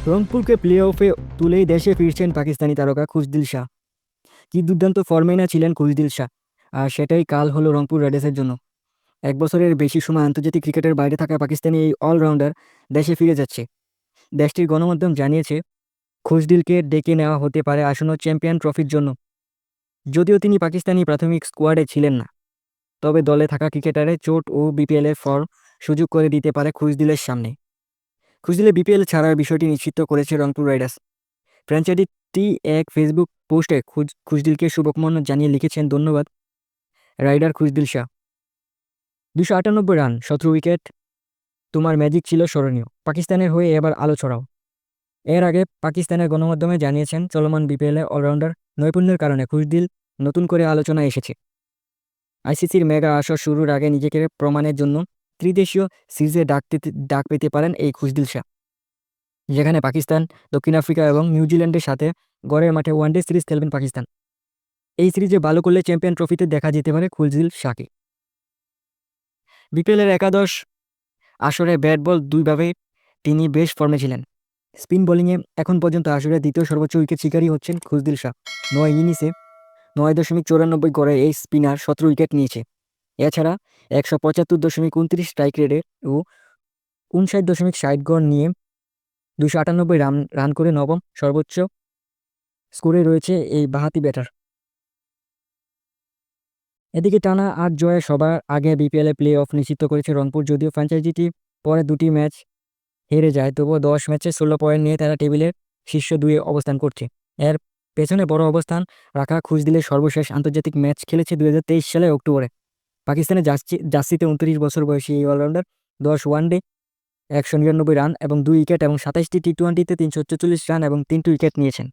রংপুরকে play অফে তুলেই দেশে ফিরছেন পাকিস্তানি তারকা খুশদিল শাহ। কি দুর্দান্ত ফর্মে না ছিলেন খুশদিল শাহ, আর সেটাই কাল হলো রংপুর রাইডার্সের জন্য। এক বছরের বেশি সময় আন্তর্জাতিক ক্রিকেটের বাইরে থাকা পাকিস্তানি এই অলরাউন্ডার দেশে ফিরে যাচ্ছে। দেশটির গণমাধ্যম জানিয়েছে, খুশদিলকে ডেকে নেওয়া হতে পারে আসন্ন চ্যাম্পিয়ন ট্রফির জন্য। যদিও তিনি পাকিস্তানি প্রাথমিক স্কোয়াডে ছিলেন না, তবে দলে থাকা ক্রিকেটারের চোট ও বিপিএলের ফর্ম সুযোগ করে দিতে পারে খুশদিলের সামনে। খুশদিলে বিপিএল ছাড়ার বিষয়টি নিশ্চিত করেছে রংপুর রাইডার্স। ফ্র্যাঞ্চাইজিটি এক ফেসবুক পোস্টে খুশদিলকে শুভকামনা জানিয়ে লিখেছেন, ধন্যবাদ rider Khushdil Shah. 298 run, 17 wicket, তোমার ম্যাজিক ছিল স্মরণীয়। পাকিস্তানের হয়ে এবার আলো ছড়াও। এর আগে পাকিস্তানের গণমাধ্যমে জানিয়েছেন, চলমান বিপিএলে অলরাউন্ডার নৈপুণ্যের কারণে খুশদিল নতুন করে আলোচনায় এসেছে। আইসিসির মেগা আসর শুরুর আগে নিজেকে প্রমাণের জন্য ত্রিদেশীয় সিরিজে ডাক পেতে পারেন এই খুশদিল শাহ, যেখানে পাকিস্তান, দক্ষিণ আফ্রিকা এবং নিউজিল্যান্ডের সাথে গড়ের মাঠে ওয়ানডে সিরিজ খেলবেন পাকিস্তান। এই সিরিজে ভালো করলে চ্যাম্পিয়ন ট্রফিতে দেখা যেতে পারে খুশদিল শাহকে। বিপিএলের একাদশ আসরে ব্যাট বল দুইভাবে তিনি বেশ ফর্মে ছিলেন। স্পিন বোলিংয়ে এখন পর্যন্ত আসরে দ্বিতীয় সর্বোচ্চ উইকেট শিকারী হচ্ছেন খুশদিল শাহ। 9 ইনিংসে 9.94 গড়ে এই স্পিনার 17 উইকেট নিয়েছে। এছাড়া 175.29 স্ট্রাইক রেটে ও 59.60 গড় নিয়ে 298 রান করে নবম সর্বোচ্চ স্কোরে রয়েছে এই বাঁহাতি ব্যাটার। এদিকে টানা 8 জয়ে সবার আগে বিপিএলে প্লে অফ নিশ্চিত করেছে রংপুর। যদিও ফ্র্যাঞ্চাইজিটি পরে দুটি ম্যাচ হেরে যায়, তবুও 10 ম্যাচে 16 পয়েন্ট নিয়ে তারা টেবিলের শীর্ষ 2-এ অবস্থান করছে। এর পেছনে বড় অবস্থান রাখা খুশদিলের সর্বশেষ আন্তর্জাতিক ম্যাচ খেলেছে 2023 সালের অক্টোবরে। পাকিস্তানের জার্সিতে 29 বছর বয়সী এই অলরাউন্ডার 10 ওয়ানডে 199 রান এবং 2 উইকেট এবং 27টি টি-টোয়েন্টিতে 344 রান এবং 3টি উইকেট নিয়েছেন।